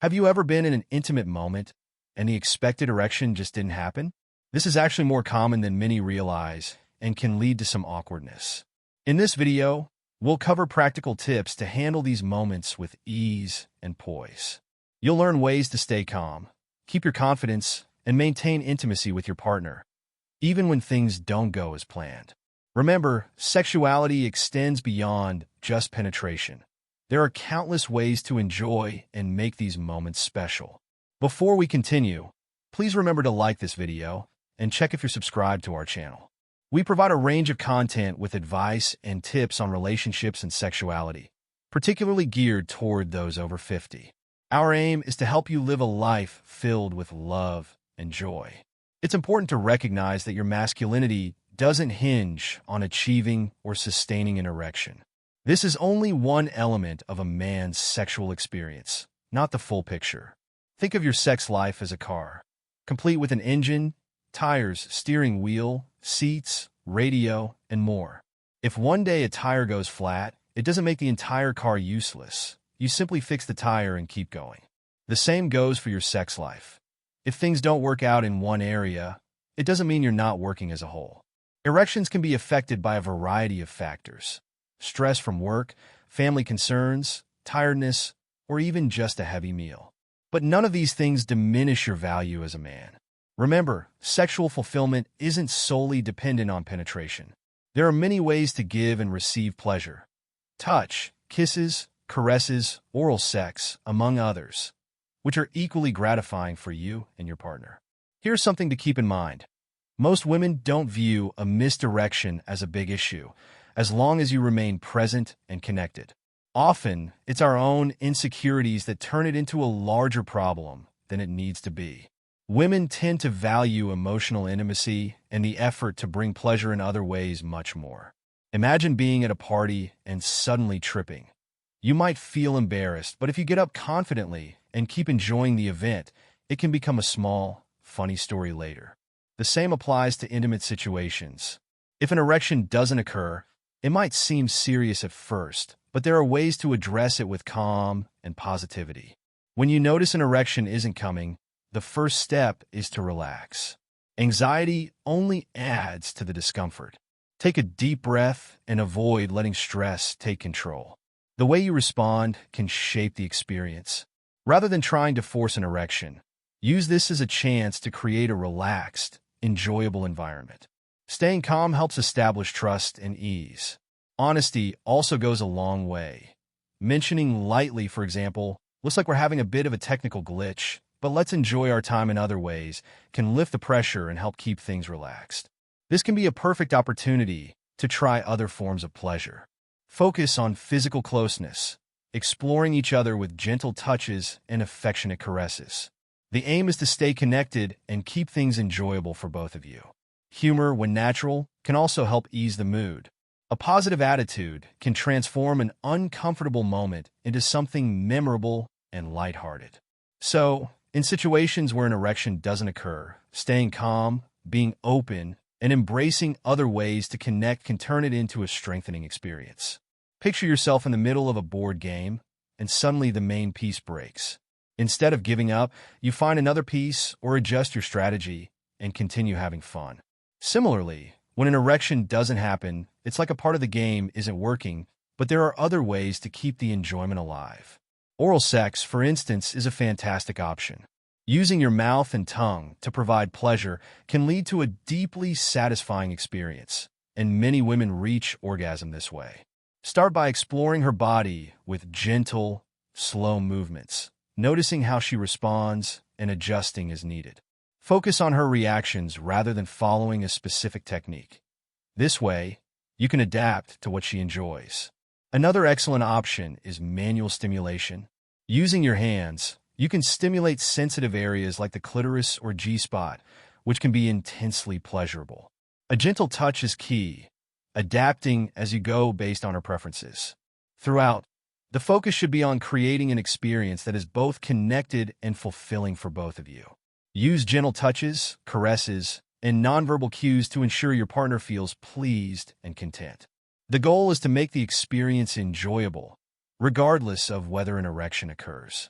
Have you ever been in an intimate moment and the expected erection just didn't happen? This is actually more common than many realize and can lead to some awkwardness. In this video, we'll cover practical tips to handle these moments with ease and poise. You'll learn ways to stay calm, keep your confidence, and maintain intimacy with your partner, even when things don't go as planned. Remember, sexuality extends beyond just penetration. There are countless ways to enjoy and make these moments special. Before we continue, please remember to like this video and check if you're subscribed to our channel. We provide a range of content with advice and tips on relationships and sexuality, particularly geared toward those over 50. Our aim is to help you live a life filled with love and joy. It's important to recognize that your masculinity doesn't hinge on achieving or sustaining an erection. This is only one element of a man's sexual experience, not the full picture. Think of your sex life as a car, complete with an engine, tires, steering wheel, seats, radio, and more. If one day a tire goes flat, it doesn't make the entire car useless. You simply fix the tire and keep going. The same goes for your sex life. If things don't work out in one area, it doesn't mean you're not working as a whole. Erections can be affected by a variety of factors: stress from work, family concerns, tiredness, or even just a heavy meal. But none of these things diminish your value as a man. Remember, sexual fulfillment isn't solely dependent on penetration. There are many ways to give and receive pleasure: touch, kisses, caresses, oral sex, among others, which are equally gratifying for you and your partner. Here's something to keep in mind. Most women don't view a missed erection as a big issue, as long as you remain present and connected. Often, it's our own insecurities that turn it into a larger problem than it needs to be. Women tend to value emotional intimacy and the effort to bring pleasure in other ways much more. Imagine being at a party and suddenly tripping. You might feel embarrassed, but if you get up confidently and keep enjoying the event, it can become a small, funny story later. The same applies to intimate situations. If an erection doesn't occur, it might seem serious at first, but there are ways to address it with calm and positivity. When you notice an erection isn't coming, the first step is to relax. Anxiety only adds to the discomfort. Take a deep breath and avoid letting stress take control. The way you respond can shape the experience. Rather than trying to force an erection, use this as a chance to create a relaxed, enjoyable environment. Staying calm helps establish trust and ease. Honesty also goes a long way. Mentioning lightly, for example, "Looks like we're having a bit of a technical glitch, but let's enjoy our time in other ways," can lift the pressure and help keep things relaxed. This can be a perfect opportunity to try other forms of pleasure. Focus on physical closeness, exploring each other with gentle touches and affectionate caresses. The aim is to stay connected and keep things enjoyable for both of you. Humor, when natural, can also help ease the mood. A positive attitude can transform an uncomfortable moment into something memorable and lighthearted. So, in situations where an erection doesn't occur, staying calm, being open, and embracing other ways to connect can turn it into a strengthening experience. Picture yourself in the middle of a board game, and suddenly the main piece breaks. Instead of giving up, you find another piece or adjust your strategy and continue having fun. Similarly, when an erection doesn't happen, it's like a part of the game isn't working, but there are other ways to keep the enjoyment alive. Oral sex, for instance, is a fantastic option. Using your mouth and tongue to provide pleasure can lead to a deeply satisfying experience, and many women reach orgasm this way. Start by exploring her body with gentle, slow movements, noticing how she responds and adjusting as needed. Focus on her reactions rather than following a specific technique. This way, you can adapt to what she enjoys. Another excellent option is manual stimulation. Using your hands, you can stimulate sensitive areas like the clitoris or G-spot, which can be intensely pleasurable. A gentle touch is key, adapting as you go based on her preferences. Throughout, the focus should be on creating an experience that is both connected and fulfilling for both of you. Use gentle touches, caresses, and nonverbal cues to ensure your partner feels pleased and content. The goal is to make the experience enjoyable, regardless of whether an erection occurs.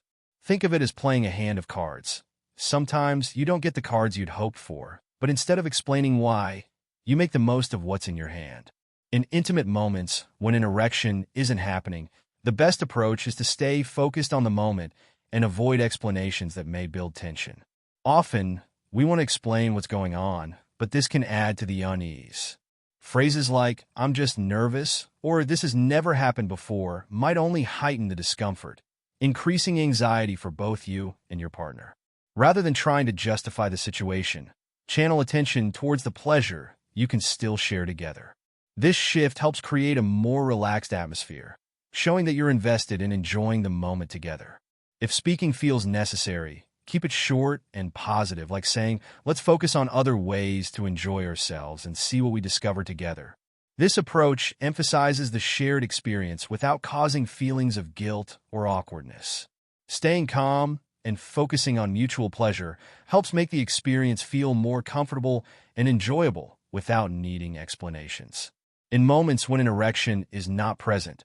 Think of it as playing a hand of cards. Sometimes you don't get the cards you'd hoped for, but instead of explaining why, you make the most of what's in your hand. In intimate moments, when an erection isn't happening, the best approach is to stay focused on the moment and avoid explanations that may build tension. Often, we want to explain what's going on, but this can add to the unease. Phrases like, "I'm just nervous," or "this has never happened before," might only heighten the discomfort, increasing anxiety for both you and your partner. Rather than trying to justify the situation, channel attention towards the pleasure you can still share together. This shift helps create a more relaxed atmosphere, showing that you're invested in enjoying the moment together. If speaking feels necessary, keep it short and positive, like saying, "Let's focus on other ways to enjoy ourselves and see what we discover together." This approach emphasizes the shared experience without causing feelings of guilt or awkwardness. Staying calm and focusing on mutual pleasure helps make the experience feel more comfortable and enjoyable without needing explanations. In moments when an erection is not present,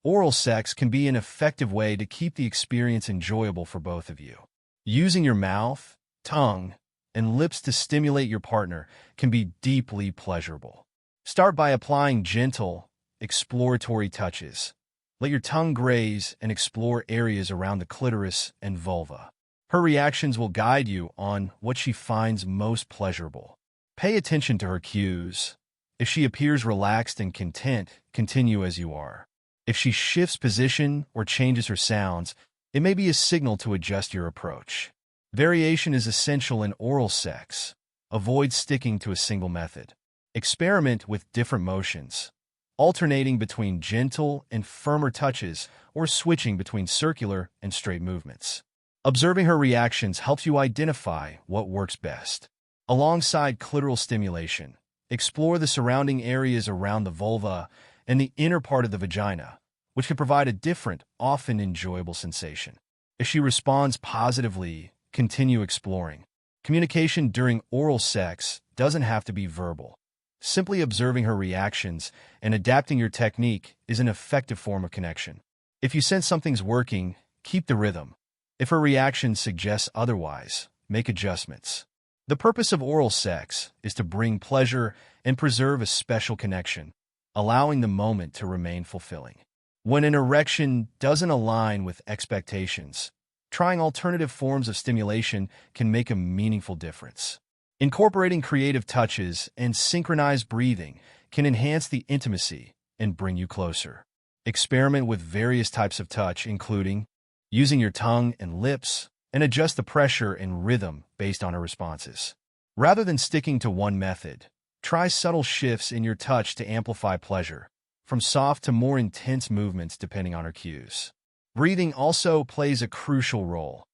oral sex can be an effective way to keep the experience enjoyable for both of you. Using your mouth, tongue, and lips to stimulate your partner can be deeply pleasurable. Start by applying gentle, exploratory touches. Let your tongue graze and explore areas around the clitoris and vulva. Her reactions will guide you on what she finds most pleasurable. Pay attention to her cues. If she appears relaxed and content, continue as you are. If she shifts position or changes her sounds, it may be a signal to adjust your approach. Variation is essential in oral sex. Avoid sticking to a single method. Experiment with different motions, alternating between gentle and firmer touches or switching between circular and straight movements. Observing her reactions helps you identify what works best. Alongside clitoral stimulation, explore the surrounding areas around the vulva and the inner part of the vagina, which can provide a different, often enjoyable sensation. If she responds positively, continue exploring. Communication during oral sex doesn't have to be verbal. Simply observing her reactions and adapting your technique is an effective form of connection. If you sense something's working, keep the rhythm. If her reaction suggests otherwise, make adjustments. The purpose of oral sex is to bring pleasure and preserve a special connection, allowing the moment to remain fulfilling. When an erection doesn't align with expectations, trying alternative forms of stimulation can make a meaningful difference. Incorporating creative touches and synchronized breathing can enhance the intimacy and bring you closer. Experiment with various types of touch, including using your tongue and lips, and adjust the pressure and rhythm based on her responses. Rather than sticking to one method, try subtle shifts in your touch to amplify pleasure, from soft to more intense movements depending on her cues. Breathing also plays a crucial role.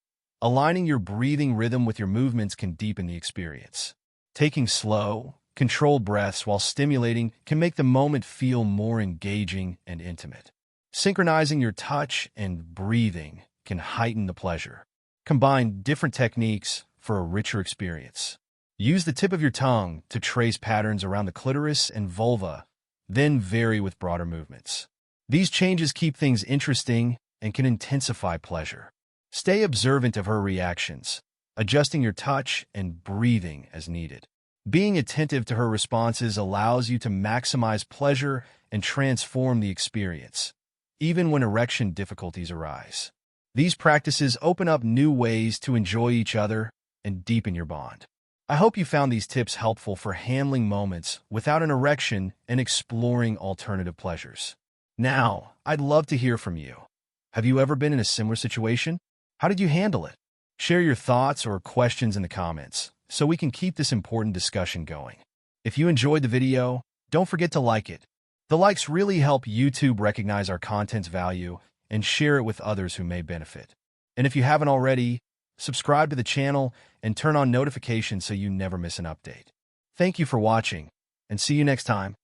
Aligning your breathing rhythm with your movements can deepen the experience. Taking slow, controlled breaths while stimulating can make the moment feel more engaging and intimate. Synchronizing your touch and breathing can heighten the pleasure. Combine different techniques for a richer experience. Use the tip of your tongue to trace patterns around the clitoris and vulva, then vary with broader movements. These changes keep things interesting and can intensify pleasure. Stay observant of her reactions, adjusting your touch and breathing as needed. Being attentive to her responses allows you to maximize pleasure and transform the experience, even when erection difficulties arise. These practices open up new ways to enjoy each other and deepen your bond. I hope you found these tips helpful for handling moments without an erection and exploring alternative pleasures. Now, I'd love to hear from you. Have you ever been in a similar situation? How did you handle it? Share your thoughts or questions in the comments so we can keep this important discussion going. If you enjoyed the video, don't forget to like it. The likes really help YouTube recognize our content's value and share it with others who may benefit. And if you haven't already, subscribe to the channel and turn on notifications so you never miss an update. Thank you for watching, and see you next time.